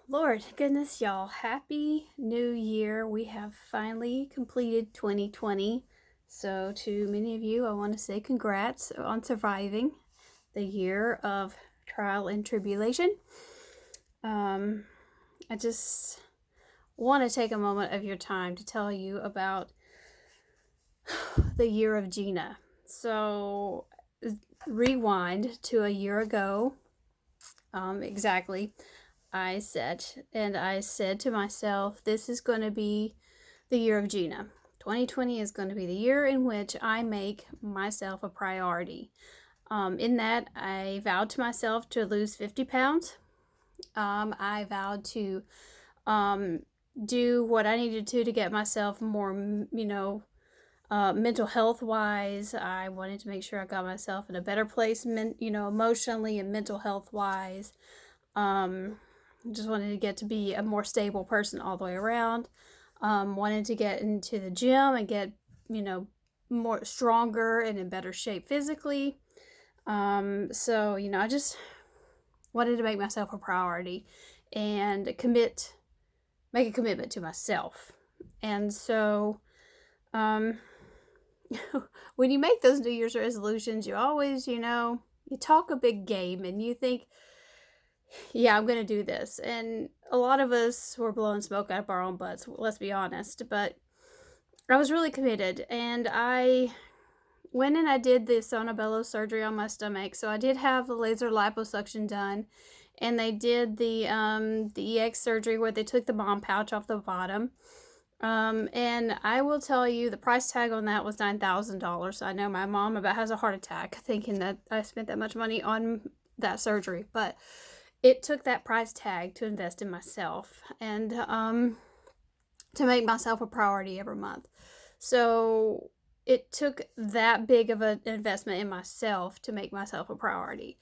Lord goodness, y'all. Happy New Year. We have finally completed 2020. So, to many of you, I want to say congrats on surviving the year of trial and tribulation. I just want to take a moment of your time to tell you about the year of Gina. So, rewind to a year ago, exactly. I said to myself, this is going to be the year of Gina. 2020 is going to be the year in which I make myself a priority. In that, I vowed to myself to lose 50 pounds. I vowed to do what I needed to get myself more, mental health wise. I wanted to make sure I got myself in a better place, emotionally and mental health wise. Just wanted to get to be a more stable person all the way around. Wanted to get into the gym and get, more stronger and in better shape physically. I just wanted to make myself a priority and make a commitment to myself. And so, when you make those New Year's resolutions, you always, you talk a big game and you think, yeah, I'm going to do this. And a lot of us were blowing smoke out of our own butts, let's be honest. But I was really committed. And I went and I did the Sonobello surgery on my stomach. So I did have the laser liposuction done. And they did the EX surgery where they took the bomb pouch off the bottom. And I will tell you, the price tag on that was $9,000. I know my mom about has a heart attack thinking that I spent that much money on that surgery. But it took that price tag to invest in myself and to make myself a priority every month. So it took that big of an investment in myself to make myself a priority.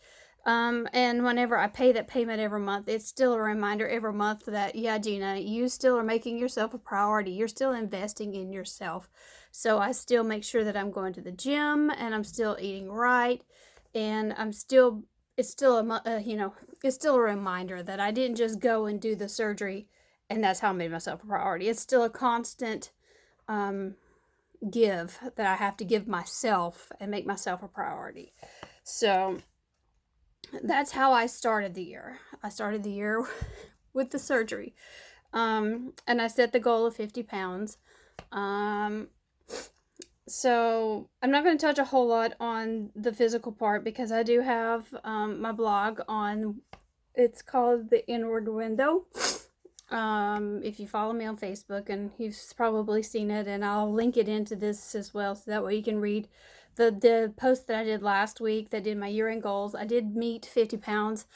And whenever I pay that payment every month, it's still a reminder every month that, yeah, Gina, you still are making yourself a priority. You're still investing in yourself. So I still make sure that I'm going to the gym and I'm still eating right. And it's still a reminder that I didn't just go and do the surgery and that's how I made myself a priority. It's still a constant give that I have to give myself and make myself a priority. So that's how I started the year. I started the year with the surgery. And I set the goal of 50 pounds. So I'm not going to touch a whole lot on the physical part because I do have my blog on, it's called The Inward Window. If you follow me on Facebook, and you've probably seen it, and I'll link it into this as well, so that way you can read the post that I did last week that did my year-end goals. I did meet 50 pounds.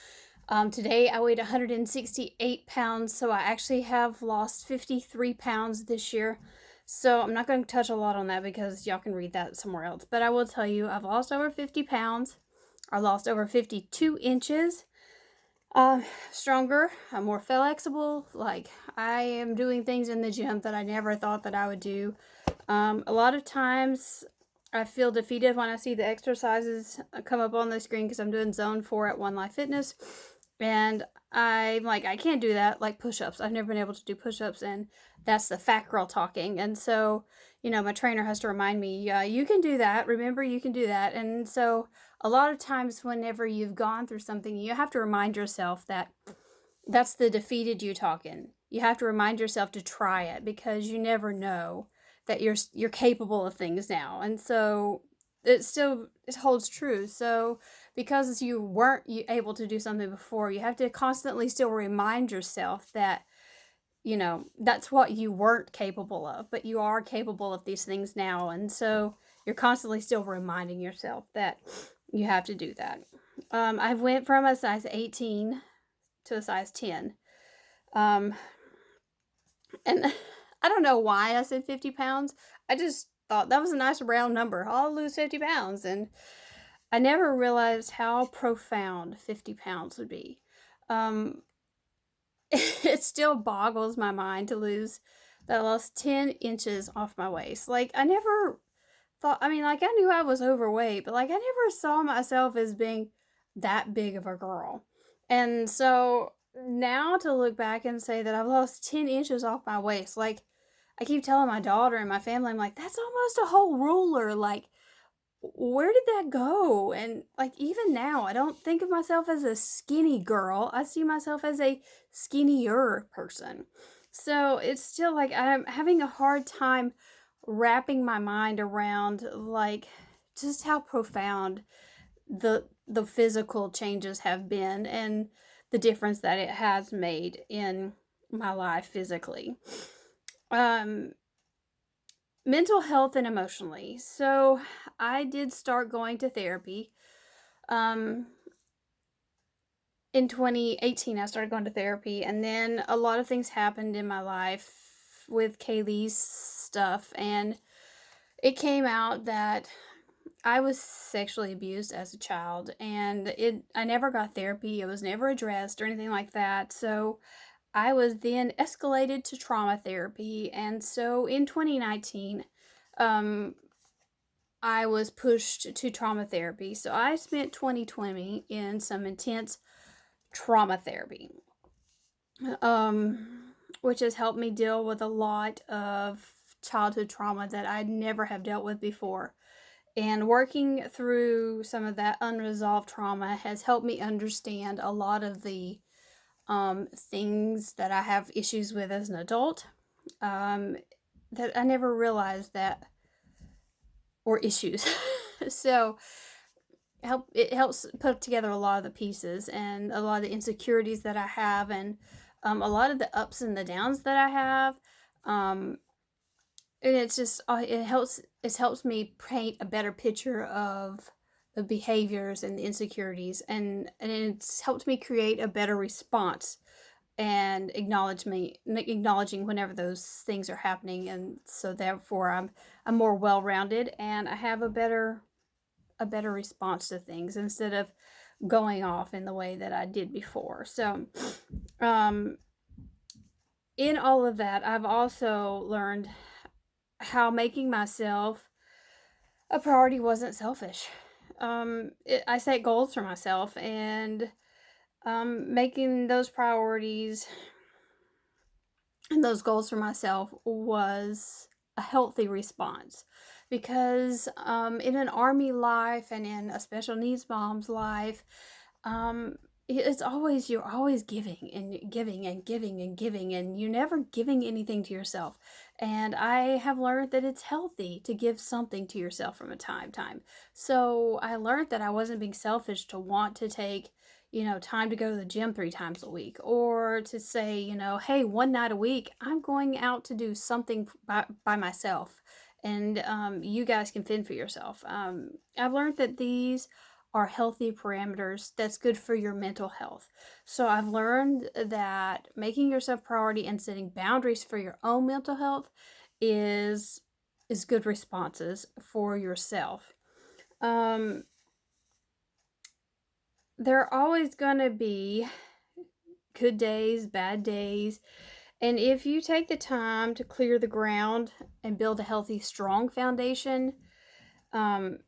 Today I weighed 168 pounds, so I actually have lost 53 pounds this year. So I'm not going to touch a lot on that because y'all can read that somewhere else. But I will tell you, I've lost over 50 pounds. I lost over 52 inches. Stronger. I'm more flexible. Like, I am doing things in the gym that I never thought that I would do. A lot of times I feel defeated when I see the exercises come up on the screen because I'm doing zone 4 at One Life Fitness. And I'm like, I can't do that, like push-ups. I've never been able to do push-ups, and that's the fat girl talking. And so, my trainer has to remind me, you can do that. Remember, you can do that. And so a lot of times whenever you've gone through something, you have to remind yourself that that's the defeated you talking. You have to remind yourself to try it because you never know that you're capable of things now. And so it holds true. So because you weren't able to do something before, you have to constantly still remind yourself that, that's what you weren't capable of, but you are capable of these things now. And so you're constantly still reminding yourself that you have to do that. I went from a size 18 to a size 10. And I don't know why I said 50 pounds. I just thought that was a nice round number. I'll lose 50 pounds. And I never realized how profound 50 pounds would be. It still boggles my mind to lose that I lost 10 inches off my waist. Like, I never thought, I knew I was overweight, but like, I never saw myself as being that big of a girl. And so now to look back and say that I've lost 10 inches off my waist, like, I keep telling my daughter and my family, I'm like, that's almost a whole ruler. Like, where did that go? And like, even now, I don't think of myself as a skinny girl. I see myself as a skinnier person. So it's still like I'm having a hard time wrapping my mind around like just how profound the physical changes have been and the difference that it has made in my life physically. Um Mental health and emotionally. So I did start going to therapy. Um, in 2018, I started going to therapy, and then a lot of things happened in my life with Kaylee's stuff, and it came out that I was sexually abused as a child, and I never got therapy. It was never addressed or anything like that. So I was then escalated to trauma therapy, and so in 2019, um, I was pushed to trauma therapy. So I spent 2020 in some intense trauma therapy, which has helped me deal with a lot of childhood trauma that I'd never have dealt with before. And working through some of that unresolved trauma has helped me understand a lot of the things that I have issues with as an adult, that I never realized that were issues. So it helps put together a lot of the pieces and a lot of the insecurities that I have, and a lot of the ups and the downs that I have. And it's just it helps me paint a better picture of the behaviors and the insecurities, and it's helped me create a better response and acknowledging whenever those things are happening, and so therefore I'm more well-rounded, and I have a better response to things instead of going off in the way that I did before. So um in all of that, I've also learned how making myself a priority wasn't selfish. I set goals for myself, and making those priorities and those goals for myself was a healthy response, because in an army life and in a special needs mom's life, um, it's always you're always giving and giving and giving and giving, and you're never giving anything to yourself. And I have learned that it's healthy to give something to yourself from a time. So I learned that I wasn't being selfish to want to take time to go to the gym 3 times a week, or to say, hey, one night a week, I'm going out to do something by myself, and you guys can fend for yourself. I've learned that these are healthy parameters that's good for your mental health. So I've learned that making yourself priority and setting boundaries for your own mental health is good responses for yourself. Um, there are always going to be good days, bad days. And if you take the time to clear the ground and build a healthy, strong foundation, um,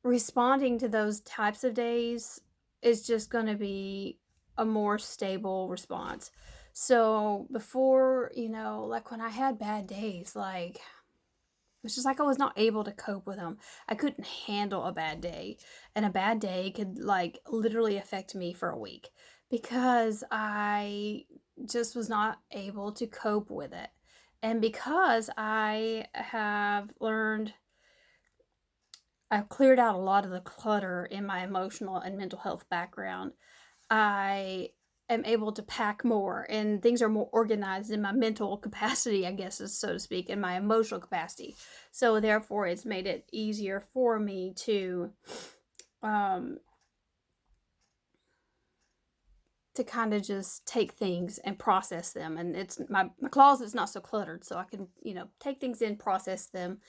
responding to those types of days is just going to be a more stable response. So before, like when I had bad days, like it's just like I was not able to cope with them. I couldn't handle a bad day. And a bad day could like literally affect me for a week because I just was not able to cope with it. And because I've cleared out a lot of the clutter in my emotional and mental health background, I am able to pack more, and things are more organized in my mental capacity, I guess, so to speak, in my emotional capacity. So therefore, it's made it easier for me to kind of just take things and process them. And it's my closet's not so cluttered, so I can take things in, process them,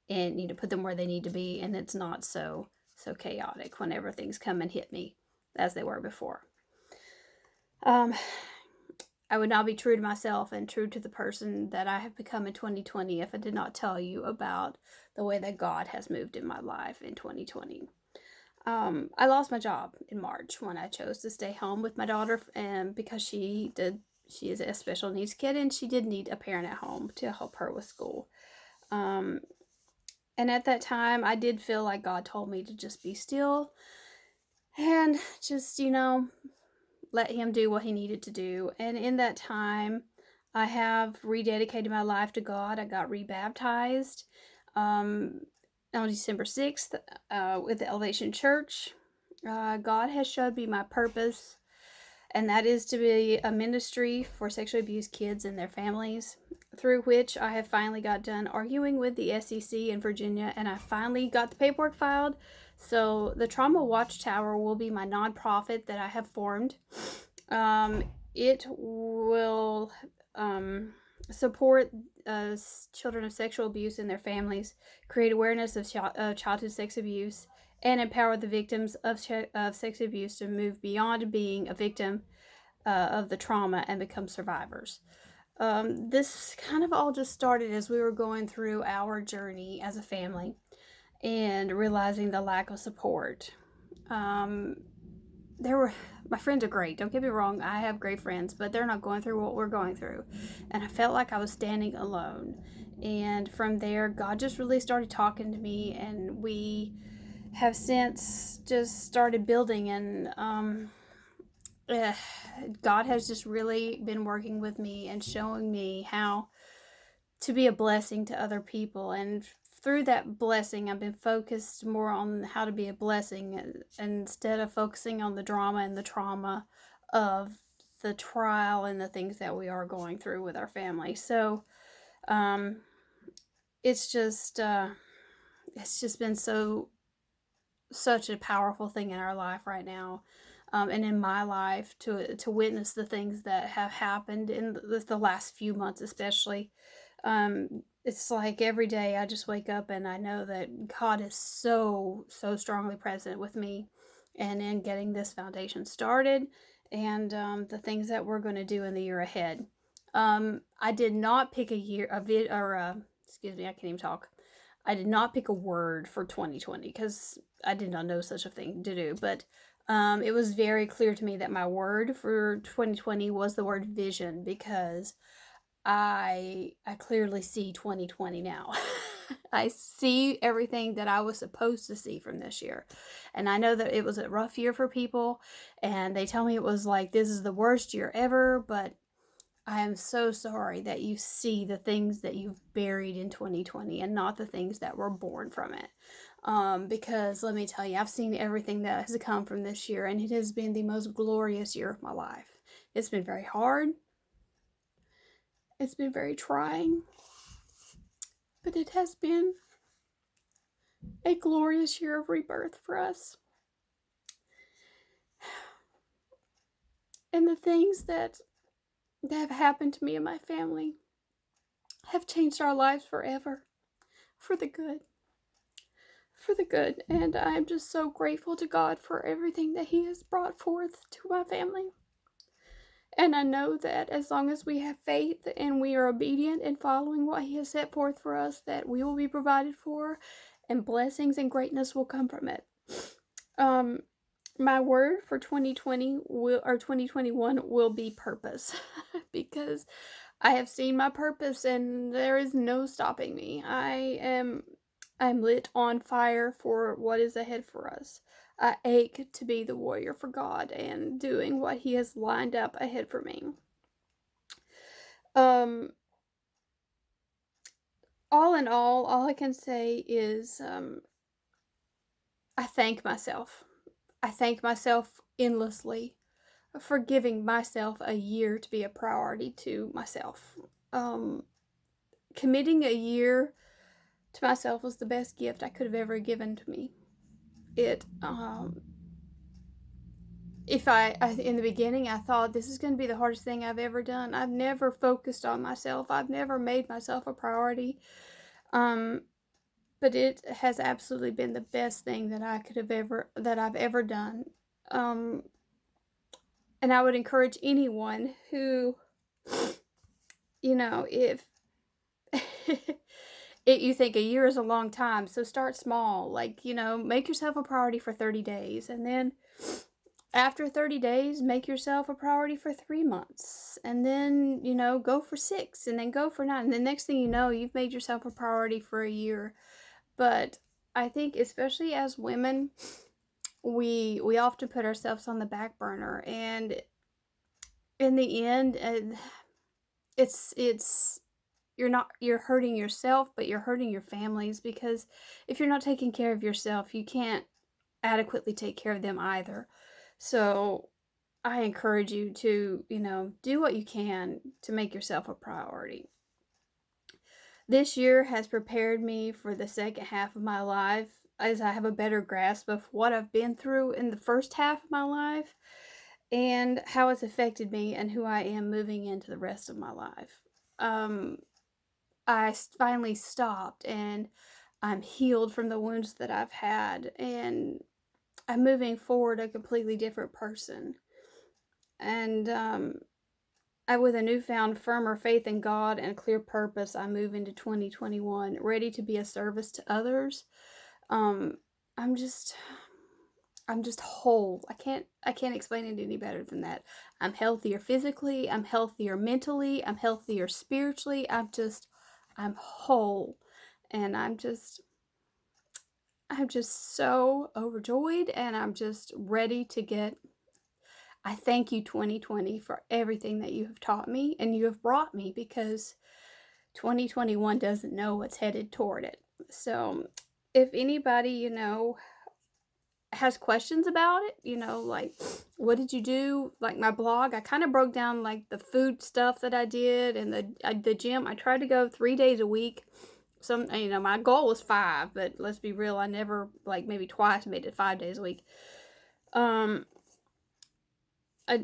and put them where they need to be, and it's not so chaotic whenever things come and hit me as they were before. I would not be true to myself and true to the person that I have become in 2020 if I did not tell you about the way that God has moved in my life in 2020. I lost my job in March when I chose to stay home with my daughter, and because she is a special needs kid and she did need a parent at home to help her with school. Um, and at that time, I did feel like God told me to just be still and just, let Him do what He needed to do. And in that time, I have rededicated my life to God. I got rebaptized um, on December 6th with the Elevation Church. God has showed me my purpose, and that is to be a ministry for sexually abused kids and their families, through which I have finally got done arguing with the SEC in Virginia, and I finally got the paperwork filed. So the Trauma Watchtower will be my nonprofit that I have formed. It will support children of sexual abuse and their families, create awareness of childhood sex abuse, and empower the victims of sex abuse to move beyond being a victim of the trauma and become survivors. This kind of all just started as we were going through our journey as a family and realizing the lack of support. My friends are great, don't get me wrong, I have great friends, but they're not going through what we're going through, and I felt like I was standing alone. And from there, God just really started talking to me, and we have since just started building, and God has just really been working with me and showing me how to be a blessing to other people. And through that blessing, I've been focused more on how to be a blessing instead of focusing on the drama and the trauma of the trial and the things that we are going through with our family. So it's just been such a powerful thing in our life right now, and in my life to witness the things that have happened in the last few months, especially. It's like every day I just wake up and I know that God is so strongly present with me, and in getting this foundation started, and the things that we're going to do in the year ahead. I did not pick excuse me, I can't even talk. I did not pick a word for 2020 because I did not know such a thing to do, but it was very clear to me that my word for 2020 was the word vision, because I clearly see 2020 now. I see everything that I was supposed to see from this year. And I know that it was a rough year for people, and they tell me it was like, this is the worst year ever, but I am so sorry that you see the things that you've buried in 2020 and not the things that were born from it. Because let me tell you, I've seen everything that has come from this year, and it has been the most glorious year of my life. It's been very hard. It's been very trying, but it has been a glorious year of rebirth for us. And the things that have happened to me and my family have changed our lives forever, for the good. For the good. And I'm just so grateful to God for everything that He has brought forth to my family. And I know that as long as we have faith and we are obedient in following what He has set forth for us, that we will be provided for, and blessings and greatness will come from it. My word for 2021 will be purpose, because I have seen my purpose and there is no stopping me. I'm lit on fire for what is ahead for us. I ache to be the warrior for God and doing what He has lined up ahead for me. All in all I can say is I thank myself. I thank myself endlessly for giving myself a year to be a priority to myself. Committing a year to myself was the best gift I could have ever given to me. If I in the beginning I thought this is going to be the hardest thing I've ever done. I've never focused on myself. I've never made myself a priority. But it has absolutely been the best thing that I've ever done. And I would encourage anyone who, if you think a year is a long time, so start small. Like, make yourself a priority for 30 days. And then after 30 days, make yourself a priority for 3 months. And then, go for 6 and then go for 9. And the next thing you know, you've made yourself a priority for a year. But I think, especially as women, we often put ourselves on the back burner. And in the end, it's you're hurting yourself, but you're hurting your families, because if you're not taking care of yourself, you can't adequately take care of them either. So I encourage you to, do what you can to make yourself a priority. This year has prepared me for the second half of my life, as I have a better grasp of what I've been through in the first half of my life and how it's affected me and who I am moving into the rest of my life. I finally stopped, and I'm healed from the wounds that I've had, and I'm moving forward a completely different person. And with a newfound firmer faith in God and a clear purpose, I move into 2021 ready to be a service to others. Um, I'm just I'm just whole. I can't explain it any better than that. I'm healthier physically, I'm healthier mentally, I'm healthier spiritually. I'm whole, and I'm just so overjoyed, and I'm just ready to get. I thank you, 2020, for everything that you have taught me and you have brought me, because 2021 doesn't know what's headed toward it. So if anybody, has questions about it, like, what did you do? Like my blog, I kind of broke down like the food stuff that I did, and the gym. I tried to go 3 days a week. My goal was 5, but let's be real, I never, like, maybe twice made it 5 days a week. Find a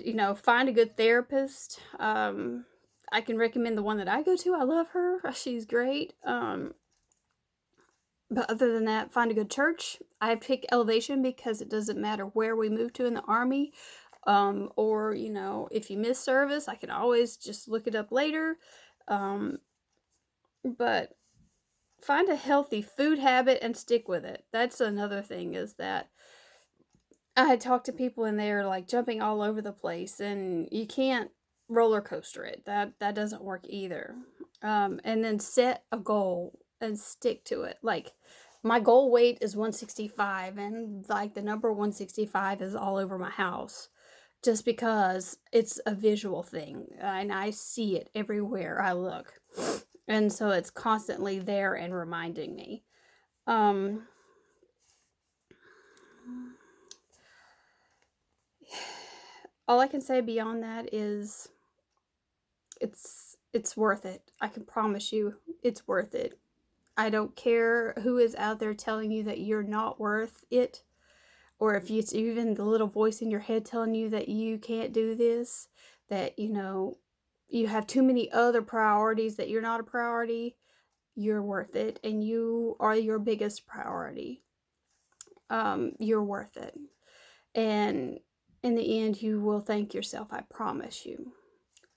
good therapist. I can recommend the one that I go to. I love her. She's great. But other than that, find a good church. I pick Elevation because it doesn't matter where we move to in the Army. Or, if you miss service, I can always just look it up later. But find a healthy food habit and stick with it. That's another thing, is that I had talked to people and they're like jumping all over the place, and you can't roller coaster it. That doesn't work either. And then set a goal and stick to it. Like, my goal weight is 165, and like the number 165 is all over my house, just because it's a visual thing and I see it everywhere I look. And so it's constantly there and reminding me. All I can say beyond that is it's worth it. I can promise you it's worth it. I don't care who is out there telling you that you're not worth it, or if it's even the little voice in your head telling you that you can't do this, that you have too many other priorities, that you're not a priority. You're worth it, and you are your biggest priority. You're worth it, and in the end, you will thank yourself, I promise you.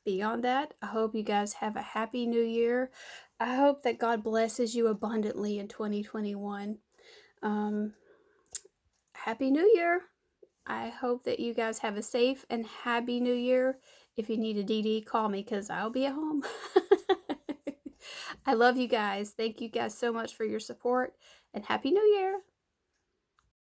Beyond that, I hope you guys have a happy new year. I hope that God blesses you abundantly in 2021. Happy New Year. I hope that you guys have a safe and happy new year. If you need a DD, call me, because I'll be at home. I love you guys. Thank you guys so much for your support, and Happy New Year.